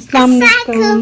अस्सलाम वालेकुम.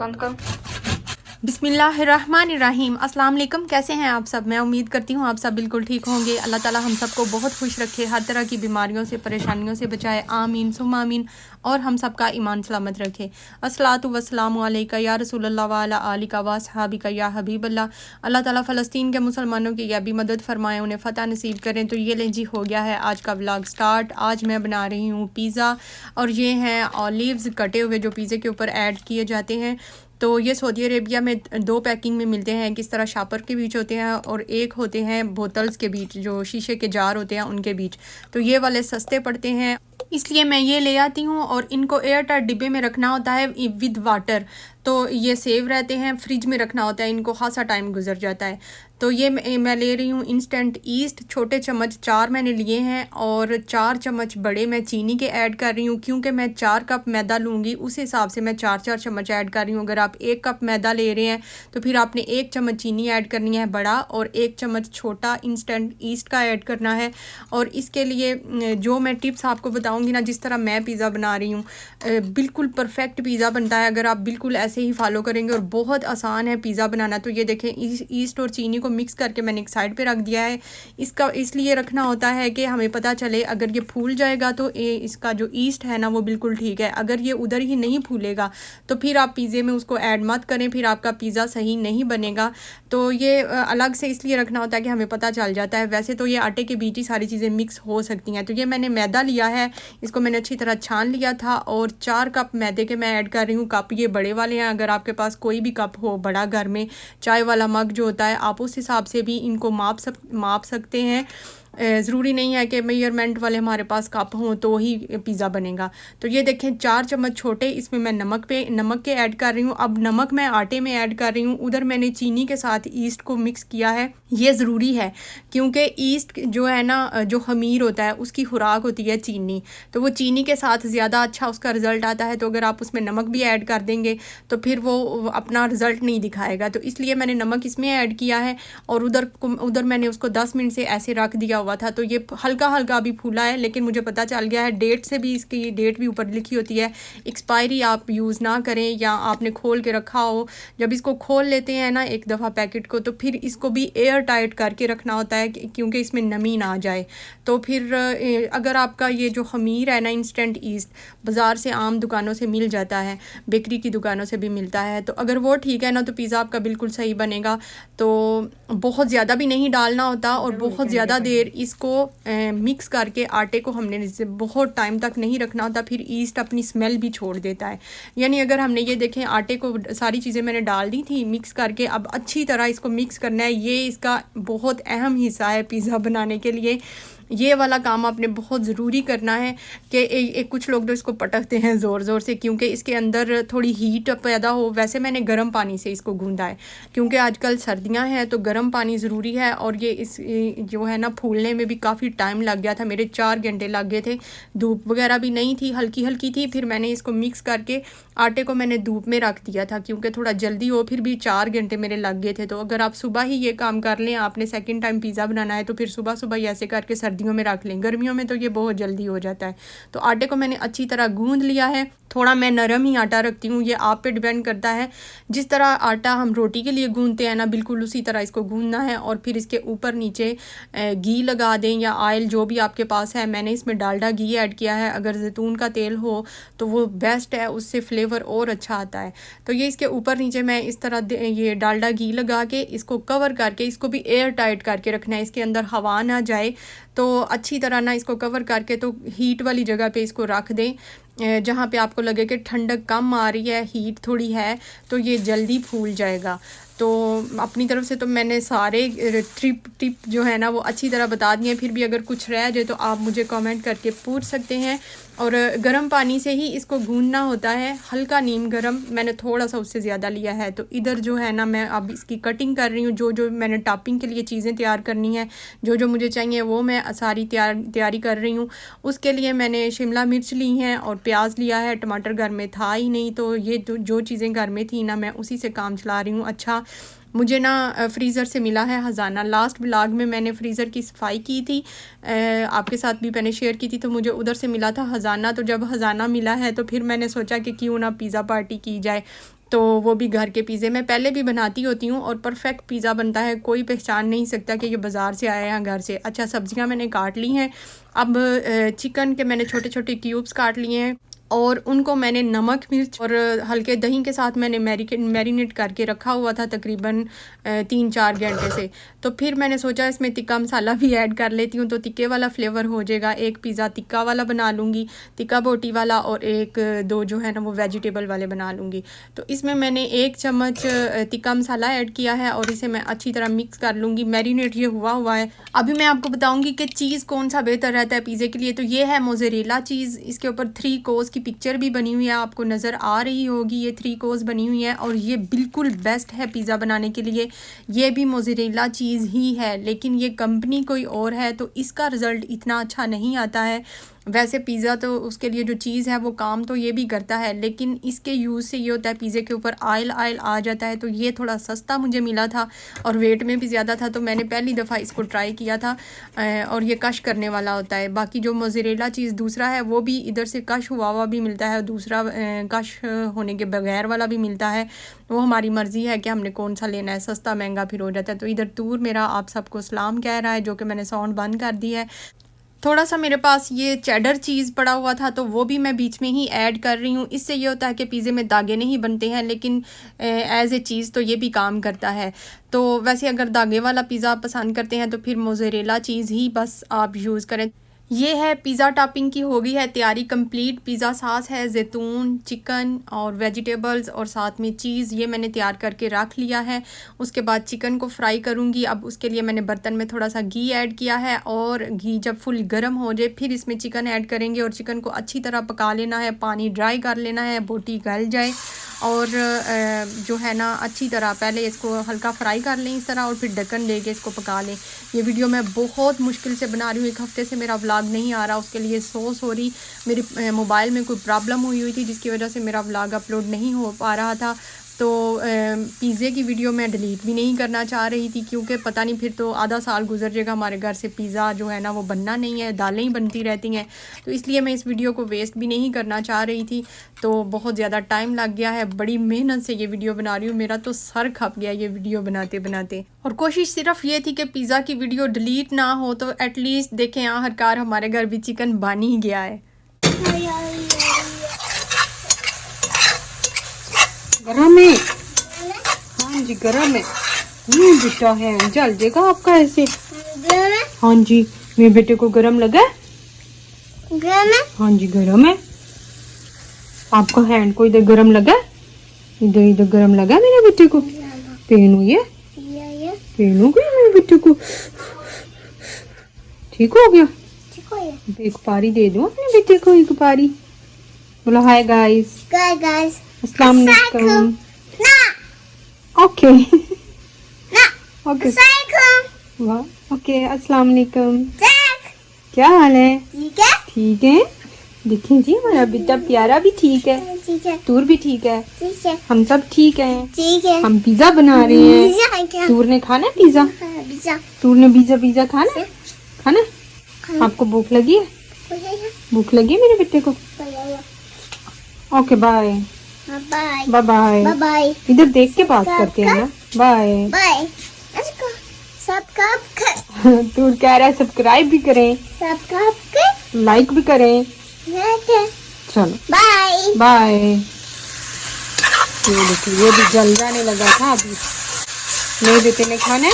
बंद करो. बिस्मिल्लाहिर्रहमानिर्रहीम. अस्सलाम वालेकुम. कैसे हैं आप सब? मैं उम्मीद करती हूँ आप सब बिल्कुल ठीक होंगे. अल्लाह ताला हम सबको बहुत खुश रखे, हर तरह की बीमारियों से परेशानियों से बचाए. आमीन सुम्मा आमीन. और हम सबका ईमान सलामत रखे. अस्सलातु वस्सलामु अलैका या रसूलल्लाह व अला आलिका व अस्हाबिका या हबीबल्लाह. अल्लाह ताला फ़लस्तीन के मुसलमानों की यह भी मदद फरमाए, उन्हें फ़तह नसीब करें. तो ये लें जी, हो गया है आज का व्लॉग स्टार्ट. आज मैं बना रही हूँ पिज़्ज़ा और ये हैं ऑलिव्स कटे हुए जो पिज़्ज़े के ऊपर ऐड किए जाते हैं. तो ये सऊदी अरेबिया में 2 पैकिंग में मिलते हैं. किस तरह शापर के बीच होते हैं और एक होते हैं बोतल्स के बीच, जो शीशे के जार होते हैं उनके बीच. तो ये वाले सस्ते पड़ते हैं, इसलिए मैं ये ले आती हूँ. और इनको एयर टाइट डिब्बे में रखना होता है विद वाटर, तो ये सेव रहते हैं. फ्रिज में रखना होता है, इनको खासा टाइम गुजर जाता है. तो ये मैं ले रही हूँ इंस्टेंट ईस्ट. छोटे चम्मच 4 मैंने लिए हैं और 4 चम्मच बड़े मैं चीनी के ऐड कर रही हूँ. क्योंकि मैं 4 कप मैदा लूँगी, उस हिसाब से मैं 4-4 चम्मच ऐड कर रही हूँ. अगर आप 1 कप मैदा ले रहे हैं तो फिर आपने 1 चम्मच चीनी ऐड करनी है बड़ा, और 1 चम्मच छोटा इंस्टेंट ईस्ट का ऐड करना है. और इसके लिए जो मैं टिप्स आपको बताऊँगी ना, जिस तरह मैं पिज़्ज़ा बना रही हूँ, बिल्कुल परफेक्ट पिज़्ज़ा बनता है अगर आप बिल्कुल ऐसे ही फॉलो करेंगे. और बहुत आसान है पिज़्ज़ा बनाना. तो ये देखें, ईस्ट और चीनी को मिक्स करके मैंने एक साइड पे रख दिया है. इसका इसलिए रखना होता है कि हमें पता चले अगर ये फूल जाएगा तो इसका जो ईस्ट है ना वो बिल्कुल ठीक है. अगर ये उधर ही नहीं फूलेगा तो फिर आप पिज़्ज़े में उसको ऐड मत करें, फिर आपका पिज़्ज़ा सही नहीं बनेगा. तो ये अलग से इसलिए रखना होता है कि हमें पता चल जाता है. वैसे तो ये आटे के बीच ही सारी चीज़ें मिक्स हो सकती हैं. तो ये मैंने मैदा लिया है, इसको मैंने अच्छी तरह छान लिया था और 4 कप मैदे के मैं ऐड कर रही हूँ. कप ये बड़े वाले हैं. अगर आपके पास कोई भी कप हो बड़ा घर में, चाय वाला मग जो होता है, आप उस हिसाब से भी इनको माप सकते हैं. ज़रूरी नहीं है कि मेजरमेंट वाले हमारे पास कप हों तो ही पिज़्ज़ा बनेगा. तो ये देखें 4 चम्मच छोटे, इसमें मैं नमक के ऐड कर रही हूँ. अब नमक मैं आटे में ऐड कर रही हूँ. उधर मैंने चीनी के साथ ईस्ट को मिक्स किया है. ये ज़रूरी है क्योंकि ईस्ट जो है ना, जो खमीर होता है उसकी खुराक होती है चीनी, तो वो चीनी के साथ ज़्यादा अच्छा उसका रिज़ल्ट आता है. तो अगर आप उसमें नमक भी ऐड कर देंगे तो फिर वो अपना रिज़ल्ट नहीं दिखाएगा. तो इसलिए मैंने नमक इसमें ऐड किया है. और उधर मैंने उसको 10 मिनट से ऐसे रख दिया हुआ था. तो ये हल्का हल्का अभी फूला है, लेकिन मुझे पता चल गया है. डेट से भी, इसकी डेट भी ऊपर लिखी होती है. एक्सपायरी आप यूज़ ना करें, या आपने खोल के रखा हो. जब इसको खोल लेते हैं ना एक दफ़ा पैकेट को, तो फिर इसको भी एयर टाइट करके रखना होता है क्योंकि इसमें नमी ना जाए. तो फिर अगर आपका ये जो खमीर है ना, इंस्टेंट ईस्ट, बाज़ार से आम दुकानों से मिल जाता है, बेकरी की दुकानों से भी मिलता है, तो अगर वो ठीक है ना तो पिज़्ज़ा आपका बिल्कुल सही बनेगा. तो बहुत ज़्यादा भी नहीं डालना होता और बहुत ज़्यादा देर इसको मिक्स करके आटे को हमने बहुत टाइम तक नहीं रखना होता. फिर ईस्ट अपनी स्मेल भी छोड़ देता है. यानी अगर हमने ये देखें, आटे को सारी चीज़ें मैंने डाल दी थी मिक्स करके, अब अच्छी तरह इसको मिक्स करना है. ये इसका बहुत अहम हिस्सा है पिज़्ज़ा बनाने के लिए. ये वाला काम आपने बहुत ज़रूरी करना है कि कुछ लोग तो इसको पटकते हैं ज़ोर ज़ोर से क्योंकि इसके अंदर थोड़ी हीट पैदा हो. वैसे मैंने गर्म पानी से इसको गूंदा है क्योंकि आजकल सर्दियां हैं तो गर्म पानी ज़रूरी है. और ये इस जो है ना, फूलने में भी काफ़ी टाइम लग गया था. मेरे 4 घंटे लग गए थे. धूप वगैरह भी नहीं थी, हल्की हल्की थी. फिर मैंने इसको मिक्स करके आटे को मैंने धूप में रख दिया था क्योंकि थोड़ा जल्दी हो. फिर भी 4 घंटे मेरे लग गए थे. तो अगर आप सुबह ही ये काम कर लें, आपने सेकेंड टाइम पिज़्ज़ा बनाना है, तो फिर सुबह सुबह ऐसे करके सर्दियों में रख लें. गर्मियों में तो ये बहुत जल्दी हो जाता है. तो आटे को मैंने अच्छी तरह गूंद लिया है. थोड़ा मैं नरम ही आटा रखती हूँ, ये आप पे डिपेंड करता है. जिस तरह आटा हम रोटी के लिए गूंदते हैं ना, बिल्कुल उसी तरह इसको गूंदना है. और फिर इसके ऊपर नीचे घी लगा दें या ऑयल, जो भी आपके पास है. मैंने इसमें डालडा घी ऐड किया है. अगर जैतून का तेल हो तो वो बेस्ट है, उससे फ्लेवर और अच्छा आता है. तो ये इसके ऊपर नीचे मैं इस तरह ये डालडा घी लगा के इसको कवर करके, इसको भी एयर टाइट करके रखना है, इसके अंदर हवा ना जाए. तो अच्छी तरह ना इसको कवर करके, तो हीट वाली जगह पे इसको रख दें जहाँ पे आपको लगे कि ठंडक कम आ रही है, हीट थोड़ी है, तो ये जल्दी फूल जाएगा. तो अपनी तरफ से तो मैंने सारे टिप जो है ना वो अच्छी तरह बता दिए. फिर भी अगर कुछ रह जाए तो आप मुझे कमेंट करके पूछ सकते हैं. और गर्म पानी से ही इसको गूंदना होता है, हल्का नीम गर्म, मैंने थोड़ा सा उससे ज़्यादा लिया है। तो इधर जो है ना मैं अब इसकी कटिंग कर रही हूँ। जो जो मैंने टॉपिंग के लिए चीज़ें तैयार करनी है, जो जो मुझे चाहिए वो मैं सारी तैयारी कर रही हूँ। उसके लिए मैंने शिमला मिर्च ली हैं और प्याज लिया है। टमाटर घर में था ही नहीं, तो ये जो चीज़ें घर में थी ना मैं उसी से काम चला रही हूँ। अच्छा, मुझे ना फ्रीज़र से मिला है ख़जाना। लास्ट व्लॉग में मैंने फ्रीज़र की सफाई की थी, आपके साथ भी मैंने शेयर की थी, तो मुझे उधर से मिला था ख़जाना। तो जब ख़जाना मिला है तो फिर मैंने सोचा कि क्यों ना पिज़्ज़ा पार्टी की जाए। तो वो भी घर के पिज़्ज़े मैं पहले भी बनाती होती हूँ और परफेक्ट पिज़्ज़ा बनता है, कोई पहचान नहीं सकता कि ये बाज़ार से आया है घर से। अच्छा, सब्ज़ियाँ मैंने काट ली हैं। अब चिकन के मैंने छोटे छोटे क्यूब्स काट लिए हैं और उनको मैंने नमक मिर्च और हल्के दही के साथ मैंने मैरिनेट करके रखा हुआ था तकरीबन 3-4 घंटे से। तो फिर मैंने सोचा इसमें तिक्का मसाला भी ऐड कर लेती हूँ, तो तिक्के वाला फ्लेवर हो जाएगा। एक पिज़्ज़ा तिक्का वाला बना लूँगी, तिक्का बोटी वाला, और 1-2 जो है ना वो वेजिटेबल वाले बना लूँगी। तो इसमें मैंने 1 चम्मच तिक्का मसाला ऐड किया है और इसे मैं अच्छी तरह मिक्स कर लूँगी। मैरिनेट ये हुआ है। अभी मैं आपको बताऊँगी कि चीज़ कौन सा बेहतर रहता है पिज़्ज़े के लिए। तो ये है मोज़रेला चीज़, इसके ऊपर 3 कोस पिक्चर भी बनी हुई है, आपको नज़र आ रही होगी। ये 3 कोस बनी हुई है और ये बिल्कुल बेस्ट है पिज़्ज़ा बनाने के लिए। ये भी मोज़रेला चीज़ ही है, लेकिन ये कंपनी कोई और है तो इसका रिज़ल्ट इतना अच्छा नहीं आता है। वैसे पिज़्ज़ा तो उसके लिए जो चीज़ है वो काम तो ये भी करता है, लेकिन इसके यूज़ से ये होता है पिज़्ज़े के ऊपर आयल आ जाता है। तो ये थोड़ा सस्ता मुझे मिला था और वेट में भी ज़्यादा था, तो मैंने पहली दफ़ा इसको ट्राई किया था। और ये कश करने वाला होता है। बाकी जो मोज़रेला चीज़ दूसरा है वो भी इधर से कश हुआ भी मिलता है, दूसरा कश होने के बगैर वाला भी मिलता है। वो हमारी मर्ज़ी है कि हमने कौन सा लेना है, सस्ता महंगा फिर हो जाता है। तो इधर तूर मेरा आप सबको सलाम कह रहा है, जो कि मैंने साउंड बंद कर दी है। थोड़ा सा मेरे पास ये चेडर चीज़ पड़ा हुआ था तो वो भी मैं बीच में ही ऐड कर रही हूँ। इससे ये होता है कि पिज़्ज़े में दागे नहीं बनते हैं, लेकिन एज ए चीज़ तो ये भी काम करता है। तो वैसे अगर दागे वाला पिज़्ज़ा आप पसंद करते हैं तो फिर मोज़रेला चीज़ ही बस आप यूज़ करें। ये है पिज़्ज़ा टॉपिंग की हो गई है तैयारी कंप्लीट। पिज़्ज़ा सॉस है, जैतून, चिकन और वेजिटेबल्स और साथ में चीज़, ये मैंने तैयार करके रख लिया है। उसके बाद चिकन को फ्राई करूँगी। अब उसके लिए मैंने बर्तन में थोड़ा सा घी ऐड किया है और घी जब फुल गर्म हो जाए फिर इसमें चिकन ऐड करेंगे और चिकन को अच्छी तरह पका लेना है, पानी ड्राई कर लेना है, बोटी गल जाए। और जो है ना अच्छी तरह पहले इसको हल्का फ्राई कर लें इस तरह और फिर ढक्कन दे के इसको पका लें। ये वीडियो मैं बहुत मुश्किल से बना रही हूँ, 1 हफ़्ते से मेरा व्लॉग नहीं आ रहा, उसके लिए सॉरी। मेरी मोबाइल में कोई प्रॉब्लम हुई थी जिसकी वजह से मेरा व्लॉग अपलोड नहीं हो पा रहा था। तो पिज़्ज़े की वीडियो मैं डिलीट भी नहीं करना चाह रही थी, क्योंकि पता नहीं फिर तो आधा साल गुजर जाएगा हमारे घर से पिज़्ज़ा जो है ना वो बनना नहीं है, दालें ही बनती रहती हैं। तो इसलिए मैं इस वीडियो को वेस्ट भी नहीं करना चाह रही थी। तो बहुत ज़्यादा टाइम लग गया है, बड़ी मेहनत से ये वीडियो बना रही हूँ, मेरा तो सर खप गया ये वीडियो बनाते बनाते। और कोशिश सिर्फ ये थी कि पिज़्ज़ा की वीडियो डिलीट ना हो, तो एटलीस्ट देखें आखिरकार हमारे घर भी चिकन बन ही गया है। गरम है, हाँ जी गरम है। बेटा है जल देगा आपका ऐसे। हाँ जी, मेरे बेटे को गरम लगा? गरम है? हाँ जी गरम है। आपका हैंड को इधर गरम लगा? इधर गरम लगा मेरे बेटे को? पेन हुई है? पेन हो गई मेरे बेटे को? ठीक हो गया? एक पारी दे दो अपने बेटे को, एक पारी। बोलो हाय गाइस। अस्सलाम वालेकुम। ओके ओके ओके, अस्सलाम वालेकुम। क्या हाल है? ठीक है। देखिए जी हमारा बेटा प्यारा भी ठीक है, तूर भी ठीक है, हम सब ठीक हैं। हम पिज़्ज़ा बना रहे हैं। तूर ने खाना है पिज़्ज़ा? तूर ने पिज़्ज़ा खाना? आपको भूख लगी है? भूख लगी है मेरे बेटे को? Okay bye bye bye. इधर देख के बात करते हैं ना। बाय। तू कह रहा है सब्सक्राइब भी करें, लाइक भी करें। चलो बाय। ये देखिए ये भी जल जाने लगा था अभी। मेरे बेटे ने खाना है?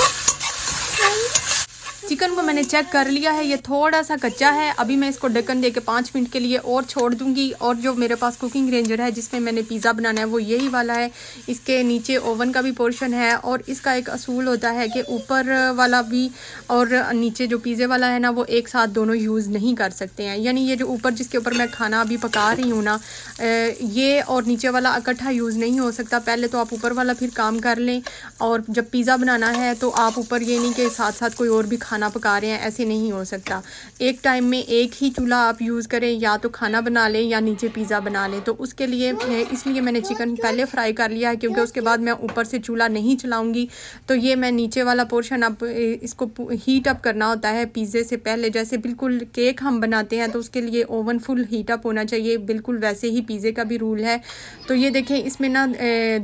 चिकन को मैंने चेक कर लिया है, ये थोड़ा सा कच्चा है। अभी मैं इसको ढक्कन दे के 5 मिनट के लिए और छोड़ दूंगी। और जो मेरे पास कुकिंग रेंजर है जिसमें मैंने पिज़्ज़ा बनाना है वो यही वाला है। इसके नीचे ओवन का भी पोर्शन है और इसका एक असूल होता है कि ऊपर वाला भी और नीचे जो पिज़्ज़े वाला है ना वो एक साथ दोनों यूज़ नहीं कर सकते हैं। यानी ये जो ऊपर जिसके ऊपर मैं खाना अभी पका रही हूँ ना, ये और नीचे वाला इकट्ठा यूज़ नहीं हो सकता। पहले तो आप ऊपर वाला फिर काम कर लें, और जब पिज़्ज़ा बनाना है तो आप ऊपर ये नहीं कि साथ साथ कोई और भी खाना पका रहे हैं, ऐसे नहीं हो सकता। एक टाइम में एक ही चूल्हा आप यूज़ करें, या तो खाना बना लें या नीचे पिज़्ज़ा बना लें। तो उसके लिए इसलिए मैंने चिकन पहले फ्राई कर लिया है, क्योंकि उसके बाद मैं ऊपर से चूल्हा नहीं चलाऊँगी। तो ये मैं नीचे वाला पोर्शन अब इसको हीट अप करना होता है पिज़्ज़े से पहले। जैसे बिल्कुल केक हम बनाते हैं तो उसके लिए ओवन फुल हीट अप होना चाहिए, बिल्कुल वैसे ही पिज़्ज़े का भी रूल है। तो ये देखें, इसमें ना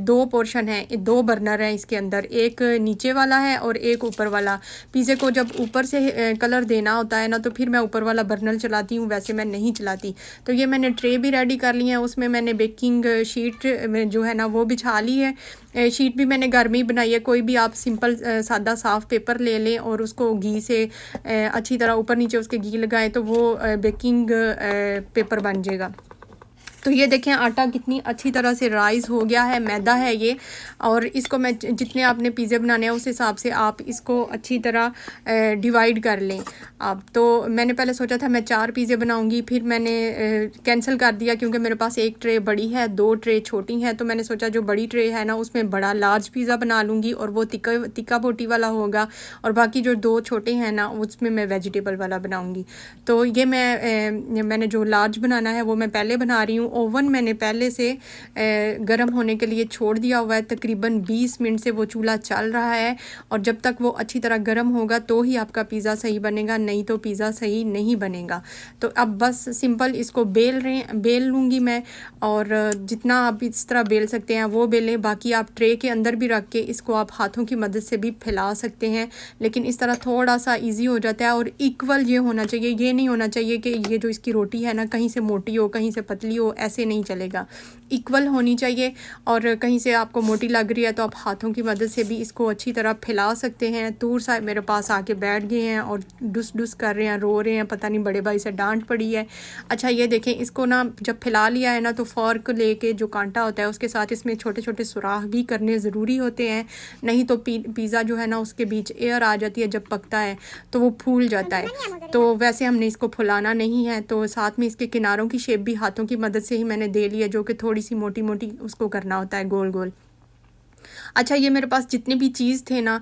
2 पोर्शन है, 2 बर्नर हैं इसके अंदर, एक नीचे वाला है और एक ऊपर वाला। पिज़्ज़े को जब ऊपर से कलर देना होता है ना तो फिर मैं ऊपर वाला बर्नर चलाती हूँ, वैसे मैं नहीं चलाती। तो ये मैंने ट्रे भी रेडी कर ली है, उसमें मैंने बेकिंग शीट जो है ना वो बिछा ली है। शीट भी मैंने घर में ही बनाई है, कोई भी आप सिंपल सादा साफ़ पेपर ले लें और उसको घी से अच्छी तरह ऊपर नीचे उसके घी लगाएं तो वो बेकिंग पेपर बन जाएगा। तो ये देखें आटा कितनी अच्छी तरह से राइज़ हो गया है, मैदा है ये। और इसको मैं जितने आपने पिज़्ज़े बनाने हैं उस हिसाब से आप इसको अच्छी तरह डिवाइड कर लें। अब तो मैंने पहले सोचा था मैं 4 पिज़्ज़े बनाऊंगी, फिर मैंने कैंसिल कर दिया क्योंकि मेरे पास एक ट्रे बड़ी है, 2 ट्रे छोटी हैं। तो मैंने सोचा जो बड़ी ट्रे है ना उसमें बड़ा लार्ज पिज़्ज़ा बना लूँगी और वो तिक्का बोटी वाला होगा, और बाकी जो 2 छोटे हैं ना उसमें मैं वेजिटेबल वाला बनाऊँगी। तो ये मैंने जो लार्ज बनाना है वो मैं पहले बना रही हूँ। ओवन मैंने पहले से गर्म होने के लिए छोड़ दिया हुआ है, तकरीबन 20 मिनट से वो चूल्हा चल रहा है। और जब तक वो अच्छी तरह गर्म होगा तो ही आपका पिज़्ज़ा सही बनेगा, नहीं तो पिज़्ज़ा सही नहीं बनेगा। तो अब बस सिंपल इसको बेल लूँगी मैं, और जितना आप इस तरह बेल सकते हैं वो बेलें। बाकी आप ट्रे के अंदर भी रख के इसको आप हाथों की मदद से भी फैला सकते हैं, लेकिन इस तरह थोड़ा सा ईजी हो जाता है। और इक्वल ये होना चाहिए, ये नहीं होना चाहिए कि ये जो इसकी रोटी है ना कहीं से मोटी हो कहीं से पतली हो, ऐसे नहीं चलेगा। इक्वल होनी चाहिए। और कहीं से आपको मोटी लग रही है तो आप हाथों की मदद से भी इसको अच्छी तरह फैला सकते हैं। तूर साहब मेरे पास आके बैठ गए हैं और डुस कर रहे हैं, रो रहे हैं, पता नहीं बड़े भाई से डांट पड़ी है। अच्छा ये देखें, इसको ना जब फैला लिया है ना तो फॉर्क लेके जो कांटा होता है उसके साथ इसमें छोटे छोटे सुराख भी करने ज़रूरी होते हैं, नहीं तो पिज़्ज़ा जो है ना उसके बीच एयर आ जाती है जब पकता है तो वो फूल जाता है। तो वैसे हमने इसको फुलाना नहीं है। तो साथ में इसके किनारों की शेप भी हाथों की मदद से ही मैंने दे ली है, जो कि थोड़ी सी मोटी मोटी उसको करना होता है, गोल गोल। अच्छा ये मेरे पास जितने भी चीज़ थे ना,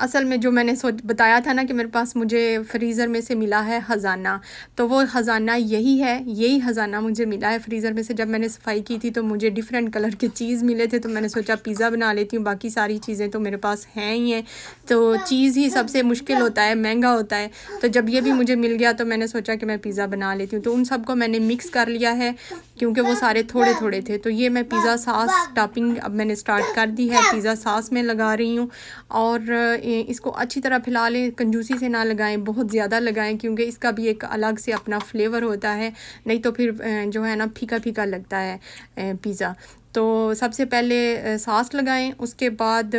असल में जो मैंने बताया था ना कि मेरे पास मुझे फ्रीज़र में से मिला है ख़जाना, तो वो ख़जाना यही है। यही ख़जाना मुझे मिला है फ्रीज़र में से। जब मैंने सफाई की थी तो मुझे डिफरेंट कलर के चीज़ मिले थे, तो मैंने सोचा पिज़्ज़ा बना लेती हूँ, बाकी सारी चीज़ें तो मेरे पास हैं ही हैं। तो चीज़ ही सबसे मुश्किल होता है, महंगा होता है। तो जब ये भी मुझे मिल गया तो मैंने सोचा कि मैं पिज़्ज़ा बना लेती हूँ। तो उन सबको मैंने मिक्स कर लिया है क्योंकि वो सारे थोड़े थोड़े थे। तो ये मैं पिज़्ज़ा सॉस टॉपिंग अब मैंने स्टार्ट कर दी है, पिज़्ज़ा सॉस में लगा रही हूँ। और इसको अच्छी तरह फैला लें, कंजूसी से ना लगाएं, बहुत ज़्यादा लगाएं, क्योंकि इसका भी एक अलग से अपना फ्लेवर होता है, नहीं तो फिर जो है ना फीका फीका लगता है पिज़्ज़ा। तो सबसे पहले सॉस लगाएं, उसके बाद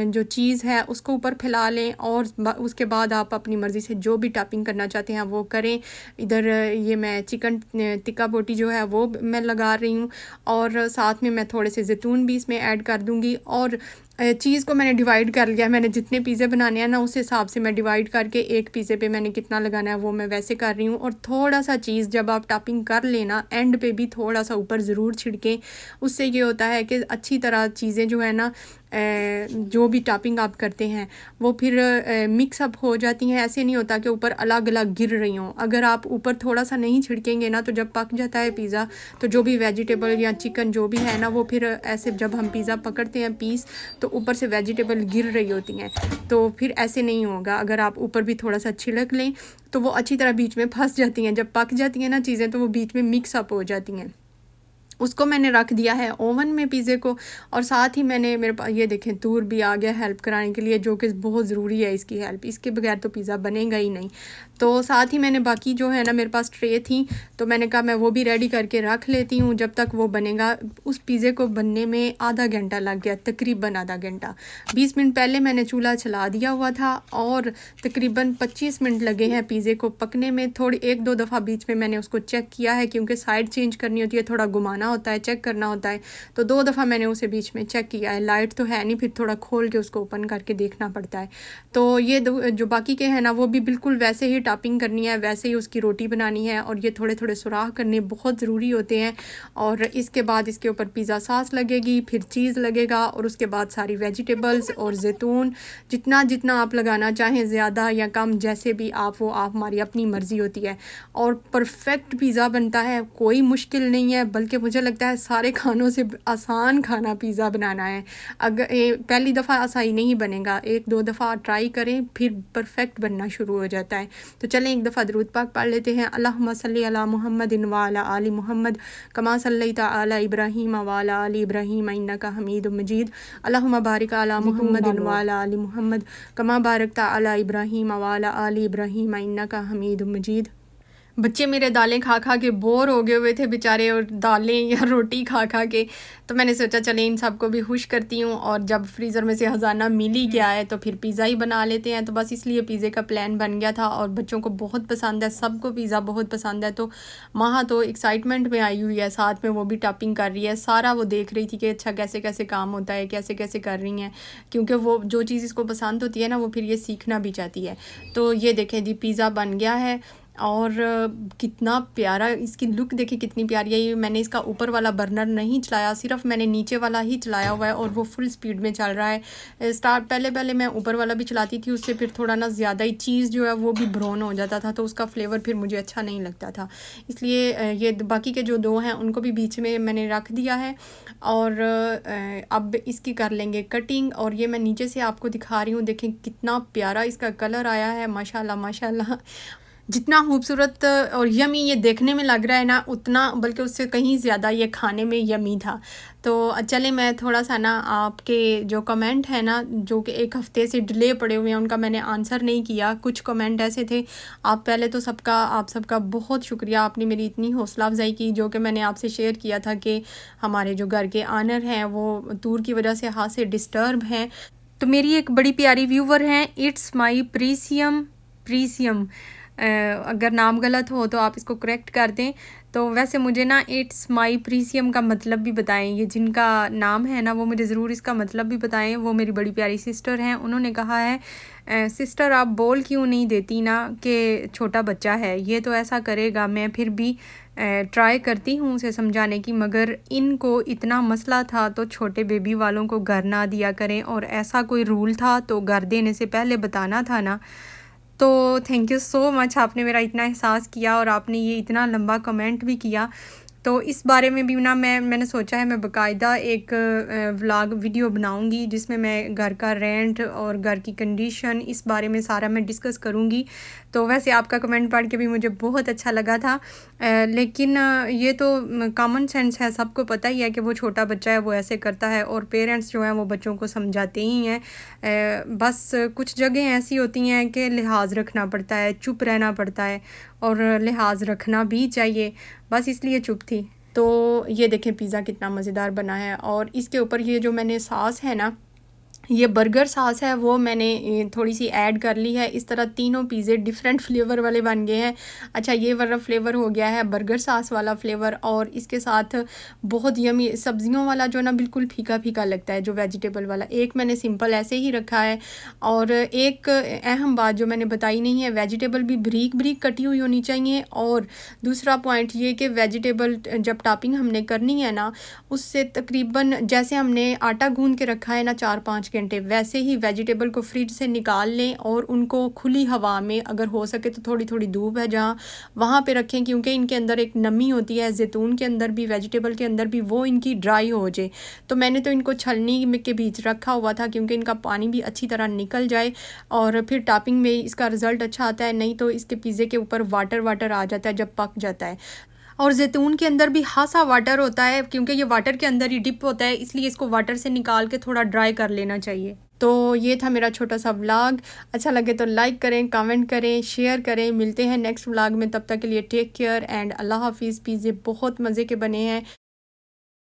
जो चीज़ है उसको ऊपर फैला लें, और उसके बाद आप अपनी मर्ज़ी से जो भी टॉपिंग करना चाहते हैं वो करें। इधर ये मैं चिकन टिक्का बोटी जो है वो मैं लगा रही हूँ, और साथ में मैं थोड़े से ज़ैतून भी इसमें ऐड कर दूँगी। और चीज़ को मैंने डिवाइड कर लिया, मैंने जितने पिज़्ज़े बनाने हैं ना उस हिसाब से मैं डिवाइड करके एक पिज़्ज़े पे मैंने कितना लगाना है वो मैं वैसे कर रही हूँ। और थोड़ा सा चीज़ जब आप टॉपिंग कर लेना एंड पे भी थोड़ा सा ऊपर ज़रूर छिड़कें, उससे ये होता है कि अच्छी तरह चीज़ें जो है ना जो भी टॉपिंग आप करते हैं वो फिर मिक्स अप हो जाती हैं। ऐसे नहीं होता कि ऊपर अलग अलग गिर रही हों। अगर आप ऊपर थोड़ा सा नहीं छिड़केंगे ना तो जब पक जाता है पिज़्ज़ा तो जो भी वेजिटेबल या चिकन जो भी है ना वो फिर ऐसे जब हम पिज़्ज़ा पकड़ते हैं पीस तो ऊपर से वेजिटेबल गिर रही होती हैं, तो फिर ऐसे नहीं होगा। अगर आप ऊपर भी थोड़ा सा छिड़क लें तो वो अच्छी तरह बीच में फंस जाती हैं। जब पक जाती हैं ना चीज़ें तो वो बीच में मिक्स अप हो जाती हैं। उसको मैंने रख दिया है ओवन में पिज़्ज़े को। और साथ ही मैंने मेरे पास ये देखें तूर भी आ गया हेल्प कराने के लिए, जो कि बहुत ज़रूरी है इसकी हेल्प, इसके बगैर तो पिज़्ज़ा बनेगा ही नहीं। तो साथ ही मैंने बाकी जो है ना मेरे पास ट्रे थी, तो मैंने कहा मैं वो भी रेडी करके रख लेती हूँ जब तक वो बनेगा। उस पिज़्ज़े को बनने में आधा घंटा लग गया, तकरीबन आधा घंटा। 20 मिनट पहले मैंने चूल्हा चला दिया हुआ था और तकरीबन 25 मिनट लगे हैं पिज़्ज़े को पकने में। थोड़ी 1-2 दफ़ा बीच में मैंने उसको चेक किया है, क्योंकि साइड चेंज करनी होती है, थोड़ा घुमाना होता है, चेक करना होता है। तो 2 दफ़ा मैंने उसे बीच में चेक किया है। लाइट तो है नहीं, फिर थोड़ा खोल के उसको ओपन करके देखना पड़ता है। तो ये जो बाकी के हैं ना वो भी बिल्कुल वैसे ही टॉपिंग करनी है, वैसे ही उसकी रोटी बनानी है। और ये थोड़े थोड़े सुराख करने बहुत ज़रूरी होते हैं। और इसके बाद इसके ऊपर पिज़्ज़ा सॉस लगेगी, फिर चीज़ लगेगा, और उसके बाद सारी वेजिटेबल्स और ज़ैतून, जितना जितना आप लगाना चाहें, ज़्यादा या कम, जैसे भी आप, वो आप हमारी अपनी मर्ज़ी होती है। और परफेक्ट पिज़्ज़ा बनता है, कोई मुश्किल नहीं है, बल्कि मुझे लगता है सारे खानों से आसान खाना पिज़्ज़ा बनाना है। अगर पहली दफ़ा सही नहीं बनेगा, 1-2 दफ़ा ट्राई करें, फिर परफेक्ट बनना शुरू हो जाता है। तो चलें एक दफ़ा दरूद पाक पढ़ लेते हैं। अल्लाहुम्मा सल्ली अला मुहम्मदिन व अला आलि मुहम्मद कमा सल्लैता अला इब्राहीम व अला आलि इब्राहीम इन्नका हमीदुम मजीद। अल्लाहुम्मा बारिक अला मुहम्मदिन व अला आलि मुहम्मद कमा बारकता अला इब्राहीम व अला आलि इब्राहीम इन्नका हमीदुम मजीद। बच्चे मेरे दालें खा खा के बोर हो गए हुए थे बेचारे, और दालें या रोटी खा खा के। तो मैंने सोचा चले इन सबको भी खुश करती हूँ, और जब फ्रीज़र में से ख़जाना मिल ही गया है तो फिर पिज़्ज़ा ही बना लेते हैं। तो बस इसलिए पिज़्ज़े का प्लान बन गया था, और बच्चों को बहुत पसंद है, सबको पिज़्ज़ा बहुत पसंद है। तो माँ तो एक्साइटमेंट में आई हुई है, साथ में वो भी टॉपिंग कर रही है। सारा वो देख रही थी कि अच्छा कैसे कैसे काम होता है, कैसे कैसे कर रही हैं, क्योंकि वो जो चीज़ इसको पसंद होती है ना, वो फिर ये सीखना भी चाहती है। तो ये देखें जी, पिज़्ज़ा बन गया है, और कितना प्यारा इसकी लुक देखिए, कितनी प्यारी है। ये मैंने इसका ऊपर वाला बर्नर नहीं चलाया, सिर्फ मैंने नीचे वाला ही चलाया हुआ है, और वो फुल स्पीड में चल रहा है। पहले मैं ऊपर वाला भी चलाती थी, उससे फिर थोड़ा ना ज़्यादा ही चीज़ जो है वो भी ब्राउन हो जाता था, तो उसका फ्लेवर फिर मुझे अच्छा नहीं लगता था। इसलिए ये बाकी के जो 2 हैं उनको भी बीच में मैंने रख दिया है। और अब इसकी कर लेंगे कटिंग, और ये मैं नीचे से आपको दिखा रही हूँ। देखें कितना प्यारा इसका कलर आया है, माशाल्लाह माशाल्लाह। जितना खूबसूरत और यमी ये देखने में लग रहा है ना, उतना बल्कि उससे कहीं ज़्यादा ये खाने में यमी था। तो चले मैं थोड़ा सा ना आपके जो कमेंट है ना, जो कि 1 हफ़्ते से डिले पड़े हुए हैं, उनका मैंने आंसर नहीं किया। कुछ कमेंट ऐसे थे, आप पहले तो आप सबका बहुत शुक्रिया, आपने मेरी इतनी हौसला अफजाई की। जो कि मैंने आपसे शेयर किया था कि हमारे जो घर के आनर हैं वो टूर की वजह से हाथ से डिस्टर्ब हैं। तो मेरी एक बड़ी प्यारी व्यूवर हैं, इट्स माई प्रीसियम, अगर नाम गलत हो तो आप इसको करेक्ट कर दें। तो वैसे मुझे ना इट्स माई प्रीसियम का मतलब भी बताएं, ये जिनका नाम है ना वो मुझे ज़रूर इसका मतलब भी बताएं। वो मेरी बड़ी प्यारी सिस्टर हैं, उन्होंने कहा है सिस्टर आप बोल क्यों नहीं देती ना कि छोटा बच्चा है, ये तो ऐसा करेगा। मैं फिर भी ट्राई करती हूँ उसे समझाने की, मगर इनको इतना मसला था तो छोटे बेबी वालों को घर ना दिया करें, और ऐसा कोई रूल था तो घर देने से पहले बताना था ना। तो थैंक यू सो मच, आपने मेरा इतना एहसास किया, और आपने ये इतना लंबा कमेंट भी किया। तो इस बारे में भी ना मैंने सोचा है मैं बाकायदा एक व्लॉग वीडियो बनाऊंगी, जिसमें मैं घर का रेंट और घर की कंडीशन, इस बारे में सारा मैं डिस्कस करूंगी। तो वैसे आपका कमेंट पढ़ के भी मुझे बहुत अच्छा लगा था, लेकिन ये तो कॉमन सेंस है, सबको पता ही है कि वो छोटा बच्चा है वो ऐसे करता है, और पेरेंट्स जो हैं वो बच्चों को समझाते ही हैं। बस कुछ जगह ऐसी होती हैं कि लिहाज रखना पड़ता है, चुप रहना पड़ता है, और लिहाज रखना भी चाहिए, बस इसलिए चुप थी। तो ये देखें पिज़्ज़ा कितना मज़ेदार बना है, और इसके ऊपर ये जो मैंने सॉस है ना, ये बर्गर सॉस है, वो मैंने थोड़ी सी ऐड कर ली है। इस तरह तीनों पिज़्ज़े डिफरेंट फ्लेवर वाले बन गए हैं। अच्छा, ये वाला फ्लेवर हो गया है बर्गर सॉस वाला फ्लेवर, और इसके साथ बहुत यमी सब्जियों वाला जो ना बिल्कुल फीका फीका लगता है, जो वेजिटेबल वाला। एक मैंने सिंपल ऐसे ही रखा है, और एक अहम बात जो मैंने बताई नहीं है, वेजिटेबल भी बारीक बारीक कटी हुई होनी चाहिए। और दूसरा पॉइंट ये कि वेजिटेबल जब टॉपिंग हमने करनी है ना, उससे तकरीबन जैसे हमने आटा गूंद के रखा है ना 4-5 घंटे, वैसे ही वेजिटेबल को फ्रिज से निकाल लें, और उनको खुली हवा में, अगर हो सके तो थोड़ी थोड़ी धूप है जहाँ, वहाँ पे रखें, क्योंकि इनके अंदर एक नमी होती है, जैतून के अंदर भी, वेजिटेबल के अंदर भी, वो इनकी ड्राई हो जाए। तो मैंने तो इनको छलनी के बीच रखा हुआ था, क्योंकि इनका पानी भी अच्छी तरह निकल जाए, और फिर टॉपिंग में इसका रिज़ल्ट अच्छा आता है। नहीं तो इसके पिज़्ज़े के ऊपर वाटर आ जाता है जब पक जाता है। और जैतून के अंदर भी खासा वाटर होता है, क्योंकि ये वाटर के अंदर ही डिप होता है, इसलिए इसको वाटर से निकाल के थोड़ा ड्राई कर लेना चाहिए। तो ये था मेरा छोटा सा व्लॉग। अच्छा लगे तो लाइक करें, कमेंट करें, शेयर करें। मिलते हैं नेक्स्ट व्लॉग में, तब तक के लिए टेक केयर एंड अल्लाह हाफिज़। पिज़्ज़े बहुत मज़े के बने हैं।